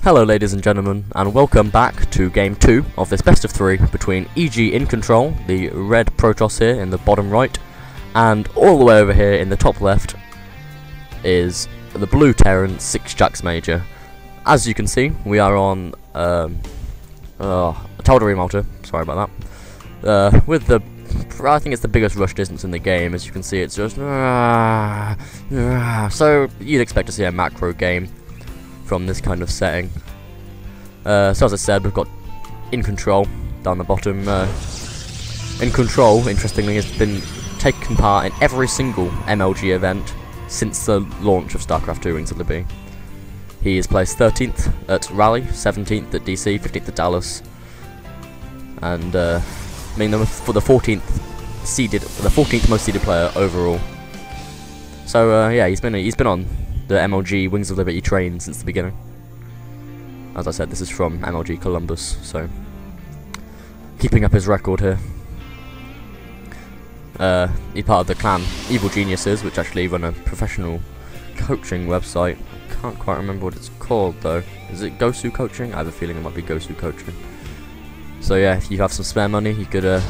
Hello ladies and gentlemen, and welcome back to game 2 of this best of 3 between EGiNcontroL, the red Protoss here in the bottom right, and all the way over here in the top left is the blue Terran SixjaxMajOr. As you can see, we are on a Tal'Darim Altar, sorry about that, with the, I think it's the biggest rush distance in the game. As you can see, it's just, so you'd expect to see a macro game from this kind of setting. So as I said, we've got EGiNcontroL down the bottom. EGiNcontroL, interestingly, has been taking part in every single MLG event since the launch of StarCraft 2 Wings of Liberty. He is placed 13th at Rally, 17th at DC, 15th at Dallas, and for the 14th seeded, the 14th most seeded player overall. So yeah, he's been on the MLG Wings of Liberty train since the beginning. As I said, this is from MLG Columbus, so keeping up his record here. He's part of the clan Evil Geniuses, which actually run a professional coaching website. Can't quite remember what it's called though. Is it Gosu Coaching? I have a feeling it might be Gosu Coaching. So yeah, if you have some spare money, you could, I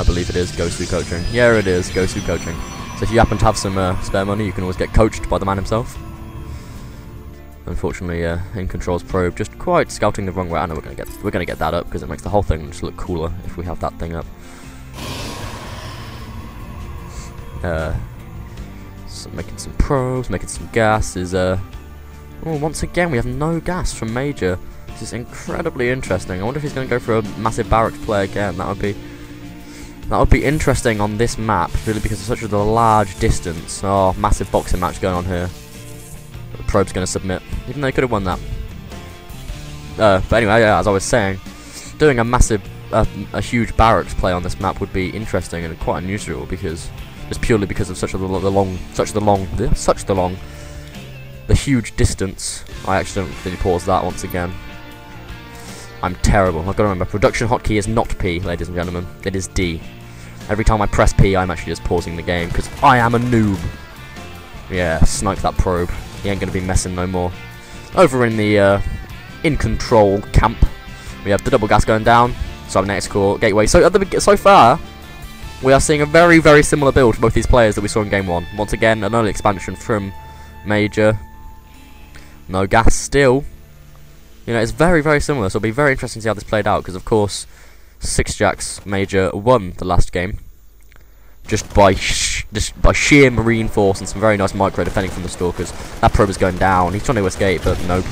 believe it is Gosu Coaching. Yeah, it is Gosu Coaching. So if you happen to have some spare money, you can always get coached by the man himself. Unfortunately, EGiNcontrol's probe just quite scouting the wrong way. I know we're gonna get that up because it makes the whole thing just look cooler if we have that thing up. So making some probes, making some gas is oh, once again we have no gas from Major. This is incredibly interesting. I wonder if he's gonna go for a massive barracks play again. That would be interesting on this map, really, because of such a large distance. Oh, massive boxing match going on here. The probe's going to submit, even though he could have won that. But anyway, yeah, as I was saying, doing a huge barracks play on this map would be interesting and quite unusual, because just purely because of the huge distance. I accidentally paused that once again. I'm terrible. I've got to remember, production hotkey is not P, ladies and gentlemen. It is D. Every time I press P, I'm actually just pausing the game, because I am a noob. Yeah, snipe that probe. He ain't going to be messing no more. Over in the EGiNcontroL camp, we have the double gas going down. Cybernetic core, gateway. So so far, we are seeing a very, very similar build for both these players that we saw in game 1. Once again, an early expansion from Major. No gas still. You know, it's very, very similar, so it'll be very interesting to see how this played out, because of course SixjaxMajOr won the last game just by sheer marine force and some very nice micro defending from the stalkers. That probe is going down. He's trying to escape, but no.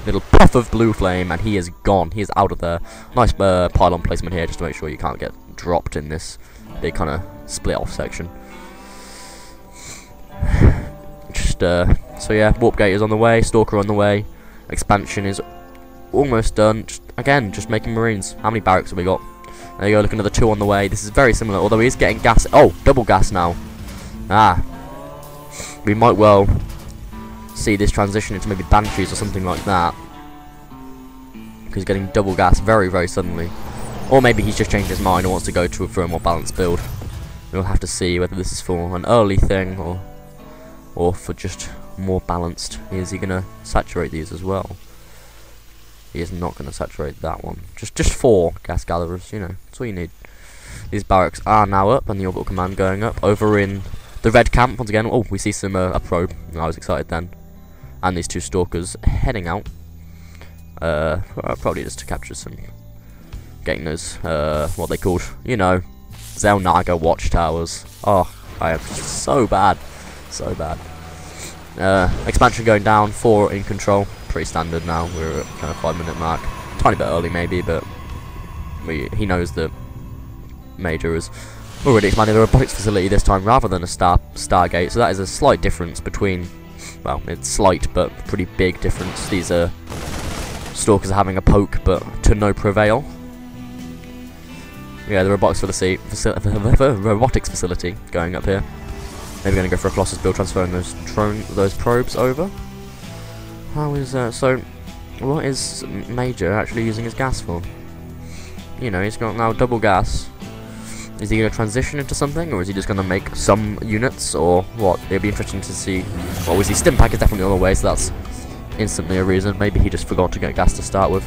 Little puff of blue flame, and he is gone. He is out of there. Nice pylon placement here, just to make sure you can't get dropped in this big kind of split off section. Just so yeah, warp gate is on the way, stalker on the way, expansion is almost done. Just making marines. How many barracks have we got? There you go, look, another 2 on the way. This is very similar, although he is getting gas. Oh, double gas now. We might well see this transition into maybe Banshees or something like that, because he's getting double gas very, very suddenly. Or maybe he's just changed his mind and wants to go for a more balanced build. We'll have to see whether this is for an early thing or for just more balanced. Is he going to saturate these as well? He is not going to saturate that one. Just 4 gas gatherers, you know, that's all you need. These barracks are now up, and the orbital command going up. Over in the red camp, once again, oh, we see some a probe. I was excited then. And these 2 stalkers heading out. Probably just to capture some, getting those, what they called, you know, Zelnaga watchtowers. Oh, I am so bad. So bad. Expansion going down, 4 EGiNcontroL. Pretty standard now. We're at kind of 5-minute mark. Tiny bit early maybe, but he knows that Major is already expanded a robotics facility this time rather than a Stargate. So that is a slight difference between, well, it's slight but pretty big difference. These stalkers are having a poke, but to no prevail. Yeah, the robotics robotics facility going up here. Maybe going to go for a Colossus build, transferring those probes over. How is so what is Major actually using his gas for? You know, he's got now double gas. Is he going to transition into something, or is he just going to make some units, or what? It'd be interesting to see. Obviously, Stim Pack is definitely on the way, so that's instantly a reason. Maybe he just forgot to get gas to start with.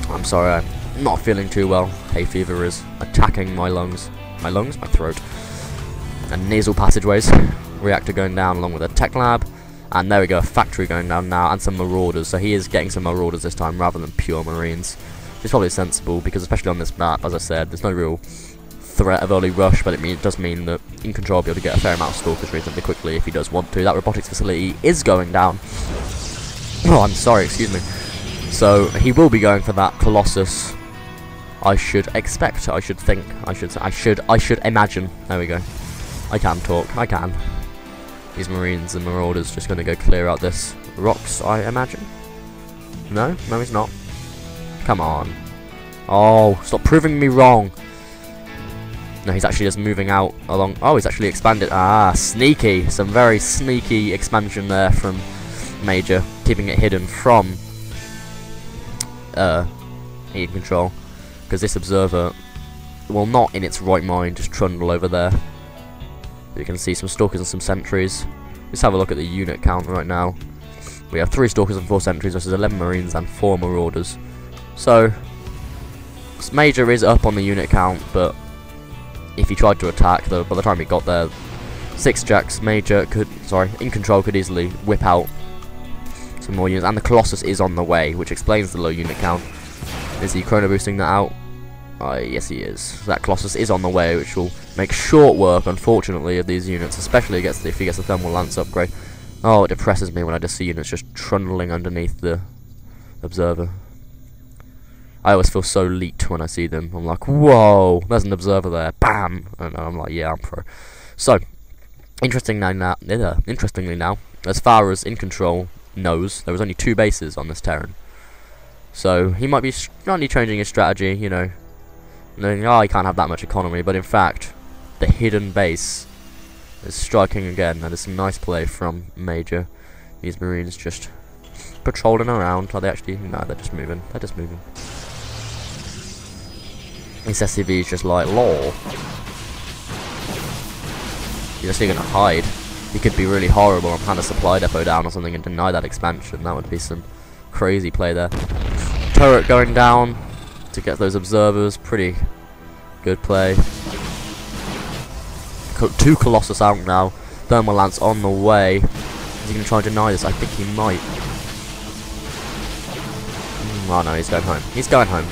I'm sorry, I'm not feeling too well. Hay fever is attacking my lungs. My throat. And nasal passageways. Reactor going down along with a tech lab. And there we go, a factory going down now, and some marauders. So he is getting some marauders this time rather than pure marines. It's probably sensible, because especially on this map, as I said, there's no real threat of early rush, but it does mean that EGiNcontroL will be able to get a fair amount of stalkers reasonably quickly if he does want to. That robotics facility is going down. Oh, I'm sorry, excuse me. So he will be going for that Colossus. I should expect, I should think, I should imagine. There we go. I can talk, I can. These marines and marauders just going to go clear out this rocks, I imagine. No? No, he's not. Come on. Oh, stop proving me wrong. No, he's actually just moving out along. Oh, he's actually expanded. Ah, sneaky. Some very sneaky expansion there from Major, keeping it hidden from EGiNcontroL, because this observer will not in its right mind just trundle over there. You can see some stalkers and some sentries. Let's have a look at the unit count right now. We have 3 stalkers and 4 sentries versus 11 marines and 4 marauders. So Major is up on the unit count, but if he tried to attack, by the time he got there, EGiNcontroL could easily whip out some more units, and the Colossus is on the way, which explains the low unit count. Is he chrono boosting that out? Yes, he is. That Colossus is on the way, which will make short work, unfortunately, of these units, especially if he gets the thermal lance upgrade. Oh, it depresses me when I just see units just trundling underneath the observer. I always feel so elite when I see them. I'm like, whoa, there's an observer there, bam! And I'm like, yeah, I'm pro. So, interestingly now, as far as EGiNcontroL knows, there was only 2 bases on this Terran. So, he might be slightly changing his strategy, you know, knowing, oh, he can't have that much economy, but in fact, the hidden base is striking again. That is some nice play from Major. These marines just patrolling around. Are they actually? No, they're just moving. They're just moving. This SCV is just like, lol. He's actually going to hide. He could be really horrible and hand a supply depot down or something and deny that expansion. That would be some crazy play there. Turret going down to get those observers. Pretty good play. 2 Colossus out now. Thermal Lance on the way. Is he going to try and deny this? I think he might. Oh no, he's going home. He's going home.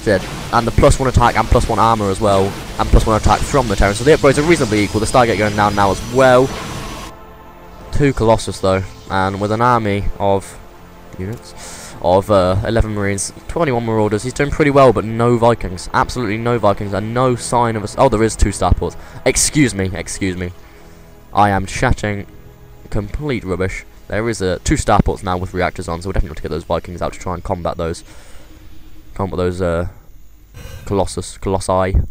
Dead. And the +1 attack and +1 armor as well, and +1 attack from the Terran. So the upgrades are reasonably equal. The Stargate going down now as well. 2 Colossus though, and with an army of units of 11 Marines, 21 Marauders. He's doing pretty well, but no Vikings. Absolutely no Vikings, and no sign of us. Oh, there is 2 starports. Excuse me, excuse me. I am chatting complete rubbish. There is 2 starports now with reactors on, so we'll definitely have to get those Vikings out to try and combat those. Colossi. It'd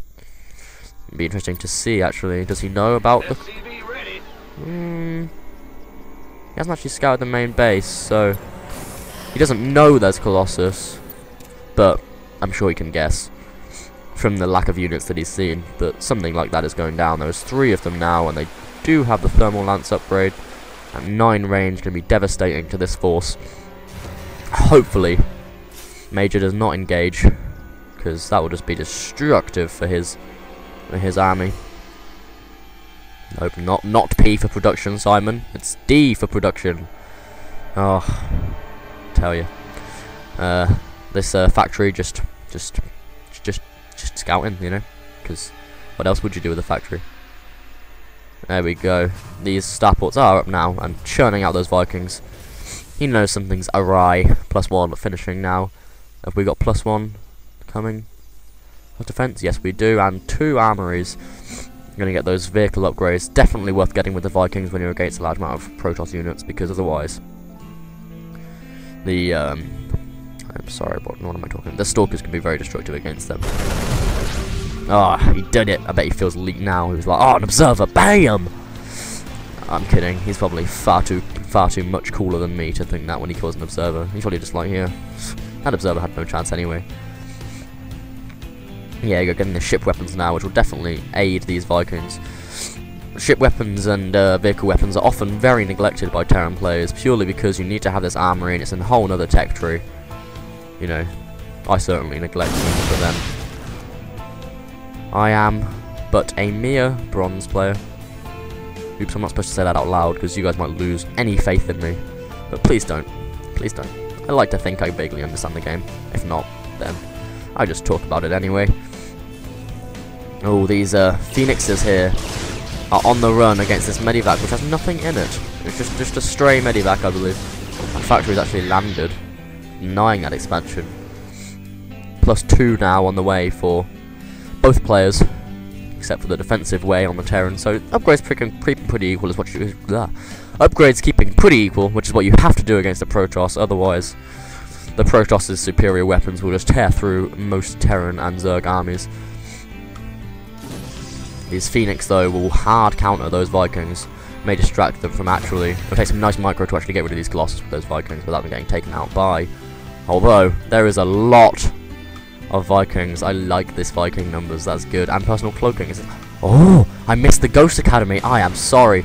be interesting to see, actually. Does he know about the... He hasn't actually scouted the main base, so... He doesn't know there's Colossus, but I'm sure he can guess from the lack of units that he's seen that something like that is going down. There's 3 of them now, and they do have the thermal lance upgrade. At 9 range, going to be devastating to this force. Hopefully, Major does not engage, because that will just be destructive for his army. Nope, not P for production, Simon. It's D for production. Oh, tell you, this factory just scouting, you know, because what else would you do with a factory? There we go. These starports are up now and churning out those Vikings. He knows something's awry. +1 finishing now. Have we got +1 coming for defense? Yes, we do, and 2 armories. Going to get those vehicle upgrades. Definitely worth getting with the Vikings when you're against a large amount of Protoss units, because otherwise the I'm sorry, what am I talking? The Stalkers can be very destructive against them. Ah, oh, he did it. I bet he feels elite now. He was like, oh, an observer, bam! I'm kidding. He's probably far too much cooler than me to think that when he calls an observer. He's probably just like, yeah, that observer had no chance anyway. Yeah, you're getting the ship weapons now, which will definitely aid these Vikings. ship weapons and vehicle weapons are often very neglected by Terran players, purely because you need to have this armory and it's a whole other tech tree. You know, I certainly neglect them for them. I am but a mere bronze player. Oops, I'm not supposed to say that out loud because you guys might lose any faith in me. But please don't. Please don't. I like to think I vaguely understand the game. If not, then I just talk about it anyway. Oh, these phoenixes here are on the run against this medivac, which has nothing in it. It's just a stray medivac, I believe. And factory's actually landed, denying that expansion. +2 now on the way for both players, except for the defensive way on the Terran. So upgrades keeping pretty equal is what you upgrades keeping pretty equal, which is what you have to do against the Protoss. Otherwise, the Protoss's superior weapons will just tear through most Terran and Zerg armies. These Phoenix, though, will hard counter those Vikings. May distract them from actually... It'll take some nice micro to actually get rid of these Colossus with those Vikings without them getting taken out by... Although, there is a lot of Vikings. I like this Viking numbers, that's good. And personal cloaking. Oh, I missed the Ghost Academy. I am sorry.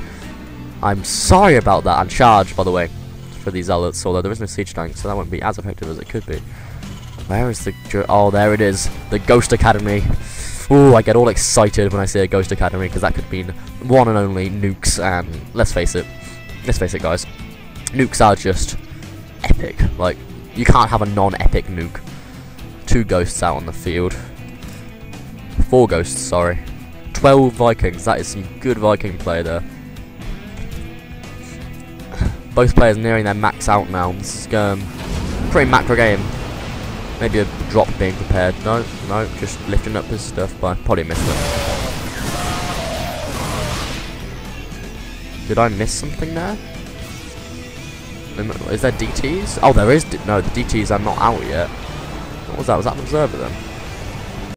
I'm sorry about that. And charge, by the way, for these Zealots. Although there is no siege tank, so that won't be as effective as it could be. Where is the... Oh, there it is. The Ghost Academy. Ooh, I get all excited when I say a Ghost Academy, because that could mean one and only nukes, and let's face it, guys, nukes are just epic. Like, you can't have a non-epic nuke. 2 ghosts out on the field. 4 ghosts, sorry. 12 Vikings, that is some good Viking play there. Both players nearing their max out now. This is pretty macro game. Maybe a drop being prepared. No, just lifting up his stuff, but I probably missed it. Did I miss something there? Is there DTs? Oh, there is. No, the DTs are not out yet. What was that? Was that an observer then?